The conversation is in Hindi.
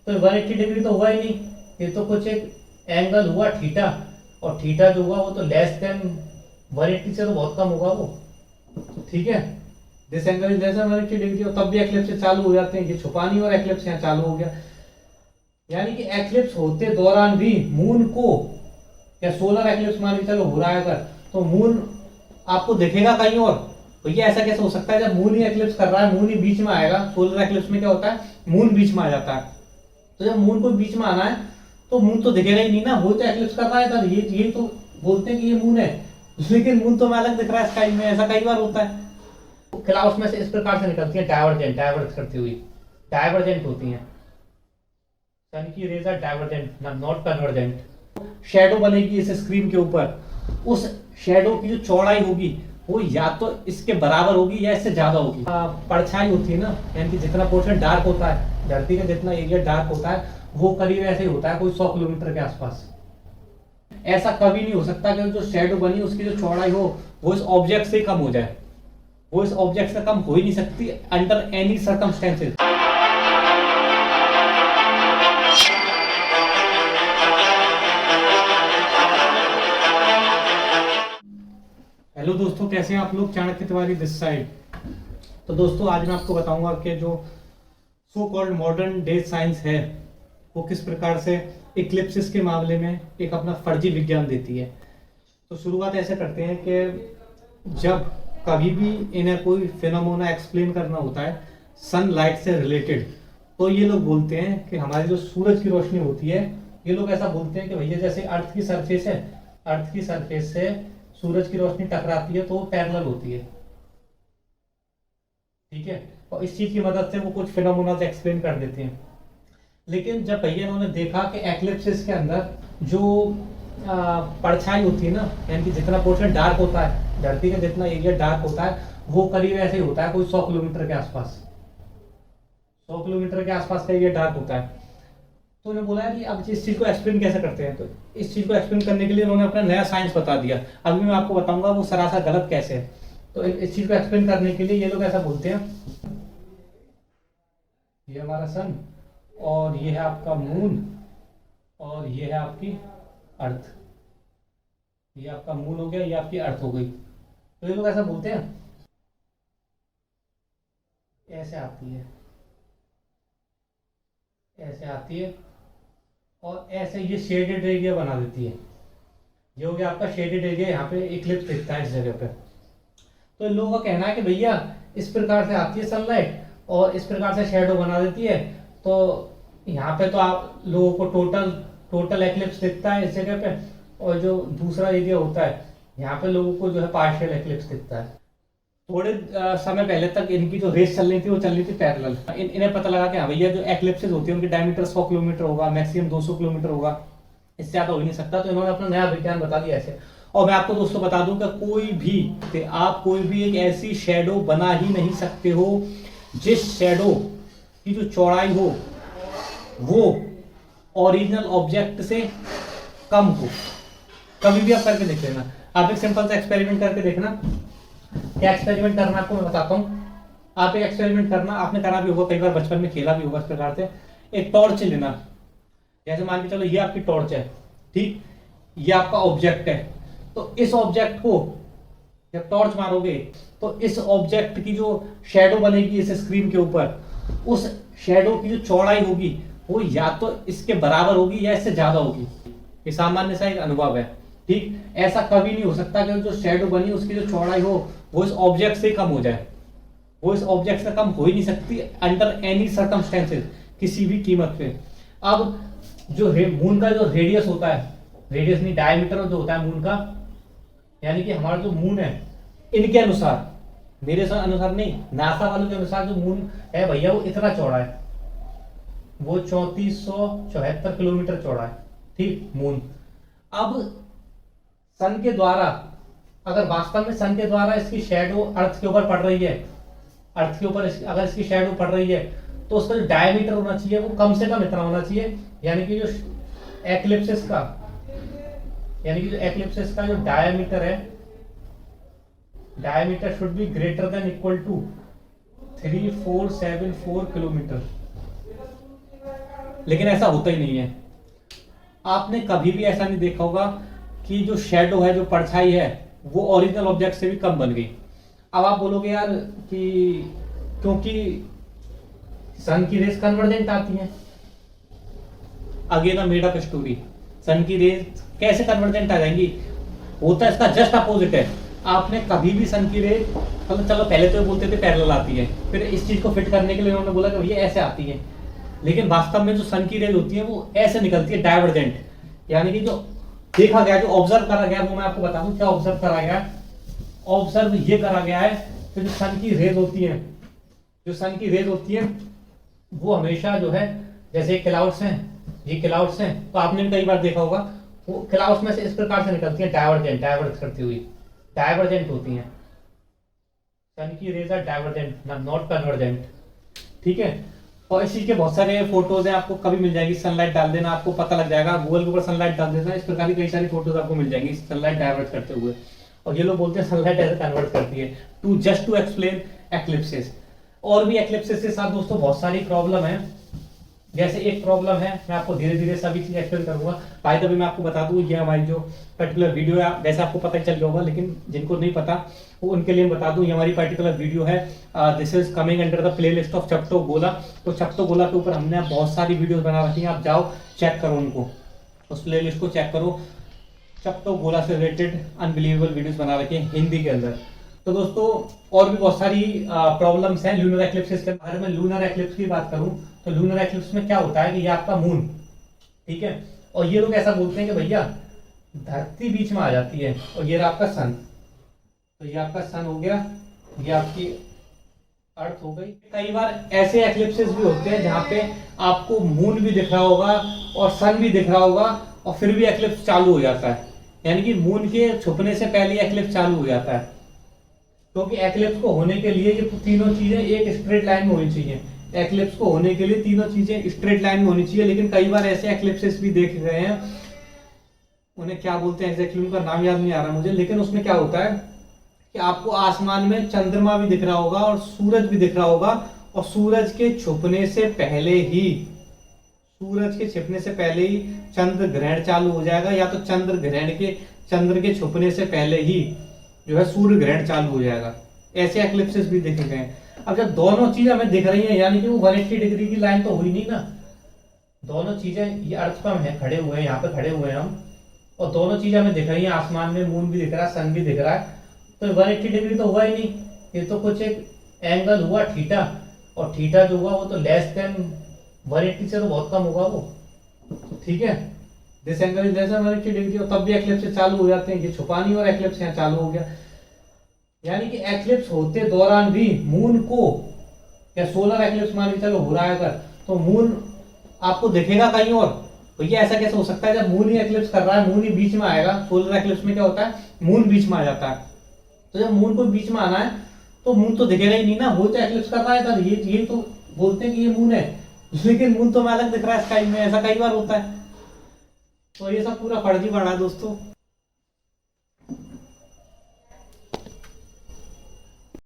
तो 180 डिग्री तो हुआ ही नहीं, ये तो कुछ एक एंगल हुआ थीटा, और थीटा जो हुआ वो तो लेस देन 180 से तो बहुत कम होगा वो। ठीक है, this angle is less than 180 degree, और तब भी एक्लिप्स चालू हो जाते हैं, ये छुपा नहीं और एक्लिप्स यहाँ चालू हो गया। यानी कि एक्लिप्स होते दौरान भी मून को, या सोलर एक्लिप्स मान के चलो हो रहा है अगर, तो मून आपको दिखेगा कहीं और। तो ये ऐसा कैसे हो सकता है, जब मून ही एक्लिप्स कर रहा है, मून ही बीच में आएगा। सोलर एक्लिप्स में क्या होता है, मून बीच में आ जाता है। तो जब मून को बीच में आना है तो मून तो दिखेगा ही नहीं ना, वो तो एक्लिप्स कर रहा है तब ये तो बोलते हैं कि ये मून है, लेकिन मून तो मैं अलग दिख रहा है स्काई में। ऐसा कई बार होता है। क्लाउड्स में से इस प्रकार से निकलती है डाइवर्जेंट, डाइवर्ज करती हुई, डाइवर्जेंट होती हैं। सन की rays are divergent not convergent. Shadow बनेगी इस स्क्रीन के ऊपर, उस शैडो की जो चौड़ाई होगी वो या तो इसके बराबर होगी या इससे ज्यादा होगी। परछाई होती है ना, यानी कि जितना पोर्शन डार्क होता है, धरती का जितना एरिया डार्क होता है वो करीब ऐसे ही होता है, कोई 100 किलोमीटर के आसपास। ऐसा कभी नहीं हो सकता कि जो शैडो बनी उसकी जो चौड़ाई हो वो इस ऑब्जेक्ट से कम हो जाए, वो इस ऑब्जेक्ट से कम हो ही नहीं सकती अंडर एनी सर्कमस्टेंसेस। हेलो दोस्तों, कैसे हैं आप लोग? Chanakya Tiwari this side. तो दोस्तों आज मैं आपको बताऊंगा कि जो so called modern day science है वो किस प्रकार से इक्लिप्सिस के मामले में एक अपना फर्जी विज्ञान देती है। तो शुरुआत ऐसे करते हैं कि जब कभी भी इन्हें कोई फिनोमेना एक्सप्लेन करना होता है सनलाइट से रिलेटेड, तो ये लोग बोलते हैं कि हमारी जो सूरज की रोशनी होती है, ये लोग ऐसा बोलते हैं कि भैया जैसे अर्थ की सरफेस है, अर्थ की सरफेस से सूरज की रोशनी टकराती है तो वो पैरेलल होती है। ठीक है, और इस चीज की मदद से वो कुछ फिनोमेना एक्सप्लेन कर देते हैं। लेकिन जब भैया इन्होंने देखा कि एक्लिप्सिस के अंदर जो परछाई होती है ना, यानी कि जितना पोर्शन डार्क होता है, धरती का जितना एरिया डार्क होता है वो करीब ऐसे ही होता है, कोई 100 किलोमीटर के आसपास, 100 किलोमीटर के आसपास का एरिया डार्क होता है। तो उन्होंने बोला कि अब इस चीज को एक्सप्लेन कैसे करते हैं। तो इस चीज को एक्सप्लेन करने के लिए उन्होंने अपना नया साइंस बता दिया। अभी मैं आपको बताऊंगा वो सरासर गलत कैसे है। तो इस चीज को एक्सप्लेन करने के लिए ये लोग ऐसा बोलते हैं, ये हमारा सन, और ये है आपका मून, और ये है आपकी अर्थ। ये आपका मून हो गया, ये आपकी अर्थ हो गई। तो ये लोग ऐसा बोलते हैं, ऐसे आती है, ऐसे आती है, और ऐसे ये शेडेड एरिया बना देती है। ये हो गया आपका शेडेड एरिया, यहाँ पे इक्लिप्स दिखता है इस जगह पे। तो इन लोगों का कहना है कि भैया इस प्रकार से आती है सनलाइट और इस प्रकार से शेडो बना देती है, तो यहाँ पे तो आप लोगों को टोटल एक्लिप्स दिखता है इस जगह पे, और जो दूसरा एरिया होता है यहाँ पे लोगों को जो है पार्शियल एक्लिप्स दिखता है। थोड़े समय पहले तक इनकी जो रेस चल रही थी वो चल रही थी पैरेलल। इन्हें पता लगा कि हाँ भैया जो एक्लिप्सेस होती है उनकी डायमीटर 100 किलोमीटर होगा, मैक्सिमम 200 किलोमीटर होगा, इससे ज्यादा हो ही नहीं सकता। तो इन्होंने अपना नया विज्ञान बता दिया ऐसे। और मैं आपको दोस्तों बता दूं कि आप कोई भी एक ऐसी शेडो बना ही नहीं सकते हो जिस शेडो की जो चौड़ाई हो वो ओरिजिनल ऑब्जेक्ट से कम हो। कभी भी आप करके देख लेना। आप एक सिंपल सा एक्सपेरिमेंट करके देखना। क्या एक्सपेरिमेंट करना आपको मैं बताता हूँ। आप एक एक्सपेरिमेंट करना, आपने करा भी होगा, कई बार बचपन में खेला भी होगा इस प्रकार से। एक टॉर्च लेना, जैसे मान के चलो ये आपकी टॉर्च है, ठीक, ये आपका ऑब्जेक्ट है। तो इस ऑब्जेक्ट को जब टॉर्च मारोगे तो इस ऑब्जेक्ट की जो शैडो बनेगी इस स्क्रीन के ऊपर, उस शैडो की जो चौड़ाई होगी वो या तो इसके बराबर होगी या इससे ज्यादा होगी। ये सामान्य सा एक अनुभव है, ठीक। ऐसा कभी नहीं हो सकता कि जो शैडो बनी उसकी जो चौड़ाई हो वो इस ऑब्जेक्ट से कम हो जाए, वो इस ऑब्जेक्ट से कम हो ही नहीं सकती अंडर एनी सर्कमस्टेंसेस, किसी भी कीमत पे। अब जो मून का जो रेडियस होता है, रेडियस नहीं डायमीटर जो होता है मून का, यानी कि हमारा जो मून है इनके अनुसार, मेरे अनुसार नहीं, नासा वालों के अनुसार जो मून है भैया वो इतना चौड़ा है, वो 3474 किलोमीटर चौड़ा है, ठीक, मून। अब सन के द्वारा, अगर वास्तव में सन के द्वारा इसकी शैडो अर्थ के ऊपर पड़ रही है, अर्थ के ऊपर अगर इसकी शैडो पड़ रही है, तो उसका जो डायमीटर होना चाहिए वो कम से कम इतना होना चाहिए, यानी कि जो एक्लिप्सिस का जो डायमीटर है, diameter should be greater than equal to 3474 kilometre. लेकिन ऐसा होता ही नहीं है। आपने कभी भी ऐसा नहीं देखा होगा कि जो शेडो है, जो परछाई है, वो ओरिजिनल ऑब्जेक्ट से भी कम बन गई। अब आप बोलोगे यार कि क्योंकि सन की रेस कन्वर्जेंट आती हैं। Again a made up story. Sun की रेस कैसे कन्वर्जेंट आ जाएंगी? होता इसका जस्ट अपोजिट है। आपने कभी भी सन की रेस, चलो पहले तो बोलते थे पैरेलल आती है, फिर इस चीज को फिट करने के लिए उन्होंने बोला कि भैया ऐसे आती है, लेकिन वास्तव में जो सन की रेज होती है वो ऐसे निकलती है, डाइवर्जेंट। यानी कि जो देखा गया, जो ऑब्जर्व करा गया, वो मैं आपको बता दूं क्या ऑब्जर्व करा गया। ऑब्जर्व ये करा गया है कि जो सन की रेज होती है, जो सन की रेज होती है वो हमेशा जो है, जैसे क्लाउड्स हैं, ये क्लाउड्स हैं, तो आपने भी कई बार देखा होगा, वो क्लाउड्स में से इस प्रकार से निकलती है, डाइवर्जेंट, डाइवर्ज करती हुई, डाइवर्जेंट होती हैं। सन की rays are divergent, not convergent. ठीक है। और इस चीज के बहुत सारे फोटोज हैं, आपको कभी मिल जाएगी, सनलाइट डाल देना आपको पता लग जाएगा, गूगल के ऊपर सनलाइट डाल देना, इस प्रकार की कई सारी फोटोज आपको मिल जाएंगी सनलाइट डाइवर्ट करते हुए। और ये लोग बोलते हैं सनलाइट ऐसे कन्वर्ट करती है, to just to explain eclipses. और भी एक्लिप्सेस के साथ दोस्तों बहुत सारी प्रॉब्लम है। जैसे एक प्रॉब्लम है, मैं आपको धीरे धीरे सभी चीज एक्सप्लेन करूंगा। बाय द वे मैं आपको बता दूं, ये हमारी जो पर्टिकुलर वीडियो है, वैसे आपको पता चल गया होगा, लेकिन जिनको नहीं पता वो उनके लिए बता दूं, ये हमारी पर्टिकुलर वीडियो है, this is coming under the playlist of चप्टो गोला। तो चप्टो गोला के ऊपर हमने बहुत सारी वीडियोस बना रखी हैं, आप जाओ चेक करो उनको, उस प्लेलिस्ट को चेक करो। चप्टो गोला से रिलेटेड अनबिलीवेबल वीडियोस बना रखे हैं हिंदी के अंदर। तो दोस्तों और भी बहुत सारी प्रॉब्लम्स हैं लूनर एक्लिप्सेस के। अगर मैं लूनर एक्लिप्स की बात करूं तो लूनर एक्लिप्स में क्या होता है कि ये आपका मून, ठीक है, और ये लोग ऐसा बोलते हैं कि भैया धरती बीच में आ जाती है, और ये रहा आपका सन। तो ये आपका सन हो गया, ये आपकी अर्थ हो गई। कई बार ऐसे एक्लिप्सेस भी होते हैं जहां पे आपको मून भी दिख रहा होगा और सन भी दिख रहा होगा, और फिर भी एक्लिप्स चालू हो जाता है। यानी कि मून के छुपने से पहले एक्लिप्स चालू हो जाता है, क्योंकि एक्लिप्स को होने के लिए ये तीनों चीजें एक स्ट्रेट लाइन में होनी चाहिए। एक्लिप्स को होने के लिए तीनों चीजें स्ट्रेट लाइन में होनी चाहिए, लेकिन कई बार ऐसे एक्लिप्सेस भी देखे गए हैं, उन्हें क्या बोलते हैं एग्जैक्टली, उनका नाम याद नहीं आ रहा मुझे, लेकिन उसमें क्या होता है कि आपको आसमान में चंद्रमा भी दिख रहा होगा और सूरज भी दिख रहा होगा, और सूरज के छुपने से पहले ही, सूरज के छिपने से पहले ही चंद्र ग्रहण चालू हो जाएगा, या तो चंद्र के छुपने से पहले ही जो है सूर्य ग्रहण चालू हो जाएगा। ऐसे एक्लिप्सेस भी देखे गए हैं। अब जब दोनों चीजें हमें दिख रही हैं, यानी कि वो 180 डिग्री की लाइन तो हुई नहीं ना, दोनों चीजें, ये अर्थ पर हम खड़े हुए हैं, यहाँ पे खड़े हुए हैं हम, और दोनों चीजें हमें दिख रही हैं, आसमान में मून भी दिख रहा है, सन भी दिख रहा है, तो 180 डिग्री तो हुआ ही नहीं, ये तो कुछ एक एंगल हुआ थीटा, और थीटा जो हुआ वो तो लेस देन 180 से तो बहुत कम होगा वो, ठीक है। This angle is less than 180 degree, और तब भी एक्लिप्स चालू हो जाते हैं, ये छुपा नहीं और एक्लिप्स यहाँ चालू हो गया। यानी कि एक्लिप्स होते दौरान भी मून को, या सोलर एक्लिप्स मान के चलो हो रहा है अगर, तो मून आपको दिखेगा कहीं और। तो ये ऐसा कैसे हो सकता है, जब मून ही एक्लिप्स कर रहा है, मून ही बीच में आएगा। सोलर एक्लिप्स में क्या होता है, मून बीच में आ जाता है, तो जब मून को बीच में आना है तो मून तो दिखेगा ही नहीं ना, वो तो एक्लिप्स कर रहा है तब ये तो बोलते हैं कि ये मून है, लेकिन मून तो मैं अलग दिख रहा है स्काई में, ऐसा कई बार होता है। तो ये सब पूरा फर्जी पड़ा है दोस्तों।